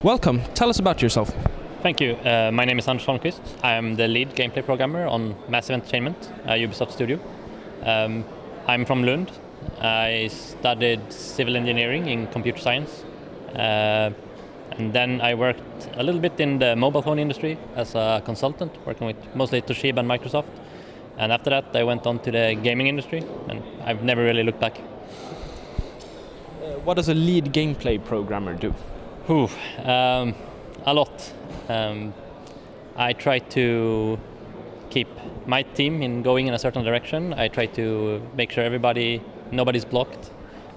Welcome. Tell us about yourself. Thank you. My name is Holmquist. I am the lead gameplay programmer on Massive Entertainment, a Ubisoft studio. I'm from Lund. I studied civil engineering in computer science. And then I worked a little bit in the mobile phone industry as a consultant, working with mostly Toshiba and Microsoft. And after that, I went on to the gaming industry, and I've never really looked back. What does a lead gameplay programmer do? A lot. I try to keep my team going in a certain direction. I try to make sure nobody's blocked.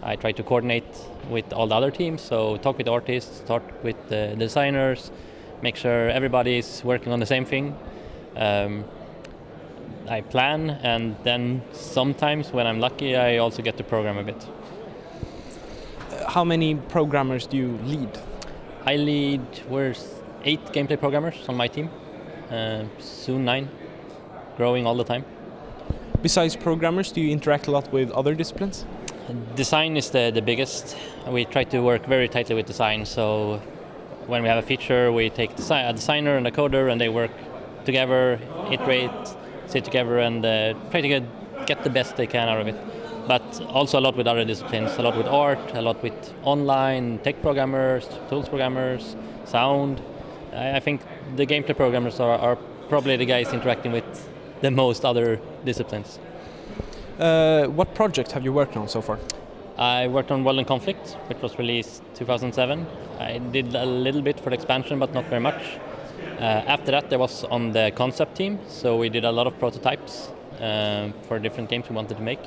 I try to coordinate with all the other teams, so talk with artists, talk with the designers, make sure everybody's working on the same thing. I plan, and then sometimes when I'm lucky, I also get to program a bit. How many programmers do you lead? We're 8 gameplay programmers on my team, soon 9, growing all the time. Besides programmers, do you interact a lot with other disciplines? Design is the biggest. We try to work very tightly with design, so when we have a feature, we take a designer and a coder, and they work together, iterate, sit together, and try to get the best they can out of it. But also a lot with other disciplines, a lot with art, a lot with online, tech programmers, tools programmers, sound. I think the gameplay programmers are probably the guys interacting with the most other disciplines. What project have you worked on so far? I worked on World in Conflict, which was released 2007. I did a little bit for the expansion, but not very much. After that, I was on the concept team, so we did a lot of prototypes for different games we wanted to make.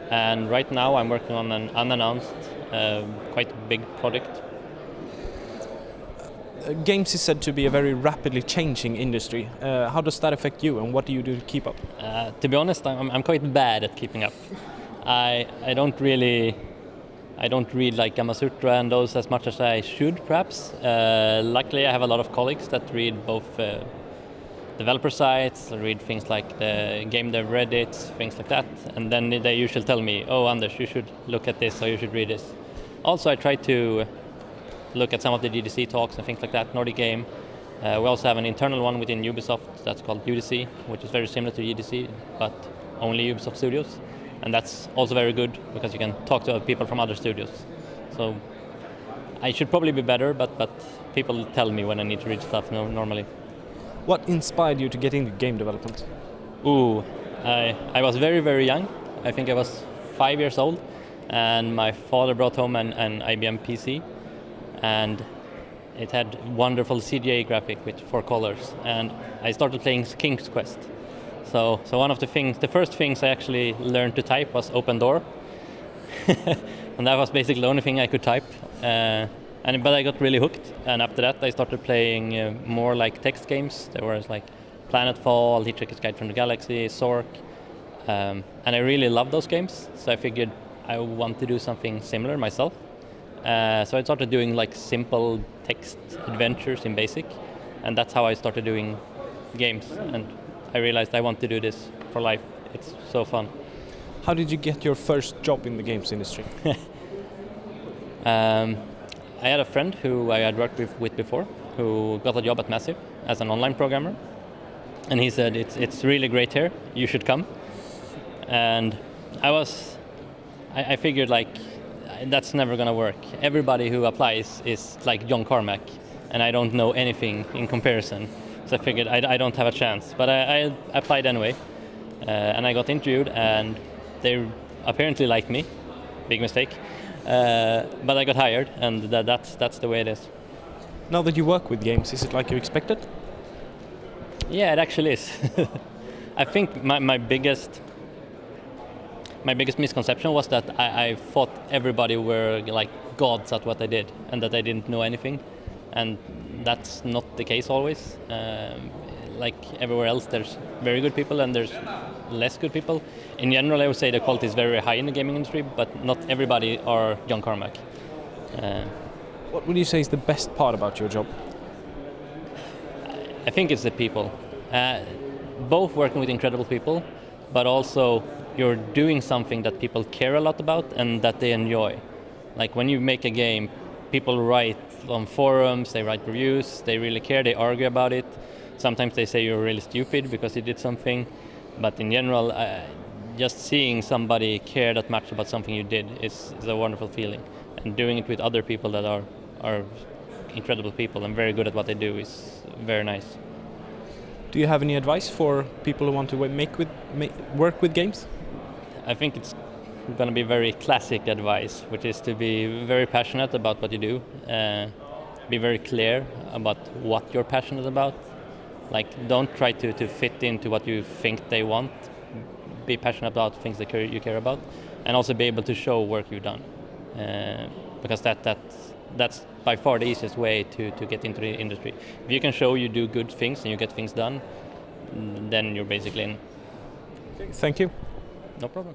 And right now I'm working on an unannounced, quite big project. Games is said to be a very rapidly changing industry. How does that affect you, and what do you do to keep up? To be honest, I'm quite bad at keeping up. I don't read like Gamasutra and those as much as I should, perhaps. Luckily, I have a lot of colleagues that read both developer sites, read things like the game dev Reddits, things like that, and then they usually tell me, "Oh, Anders, you should look at this, or you should read this." Also, I try to look at some of the GDC talks and things like that, Nordic Game. We also have an internal one within Ubisoft that's called UDC, which is very similar to GDC, but only Ubisoft studios. And that's also very good, because you can talk to people from other studios. So I should probably be better, but people tell me when I need to read stuff normally. What inspired you to get into game development? I was very, very young. I think I was 5 years old, and my father brought home an IBM PC, and it had wonderful CGA graphic with 4 colors, and I started playing King's Quest. So one of the first things I actually learned to type was open door, and that was basically the only thing I could type. But I got really hooked, and after that I started playing more like text games. There was like Planetfall, Hitchhiker's Guide from the Galaxy, Zork, and I really loved those games. So I figured I want to do something similar myself. So I started doing like simple text adventures in BASIC, and that's how I started doing games. And I realized I want to do this for life. It's so fun. How did you get your first job in the games industry? I had a friend who I had worked with before, who got a job at Massive as an online programmer, and he said, it's really great here, you should come. And I figured like, that's never gonna work. Everybody who applies is like John Carmack, and I don't know anything in comparison. So I figured I don't have a chance, but I applied anyway, and I got interviewed, and they apparently liked me. Big mistake. But I got hired, and that's the way it is. Now that you work with games, is it like you expected? Yeah, it actually is. I think my biggest misconception was that I thought everybody were like gods at what I did, and that I didn't know anything, and that's not the case always. Like everywhere else, there's very good people and there's less good people. In general, I would say the quality is very high in the gaming industry, but not everybody are John Carmack. What would you say is the best part about your job? I think it's the people. Both working with incredible people, but also you're doing something that people care a lot about and that they enjoy. Like when you make a game, people write on forums, they write reviews, they really care, they argue about it. Sometimes they say you're really stupid because you did something, but in general, just seeing somebody care that much about something you did is a wonderful feeling. And doing it with other people that are incredible people and very good at what they do is very nice. Do you have any advice for people who want to work with games? I think it's going to be very classic advice, which is to be very passionate about what you do, be very clear about what you're passionate about. Like, don't try to fit into what you think they want. Be passionate about things that you care about, and also be able to show work you've done, because that's by far the easiest way to get into the industry. If you can show you do good things and you get things done, then you're basically in. Thank you. No problem.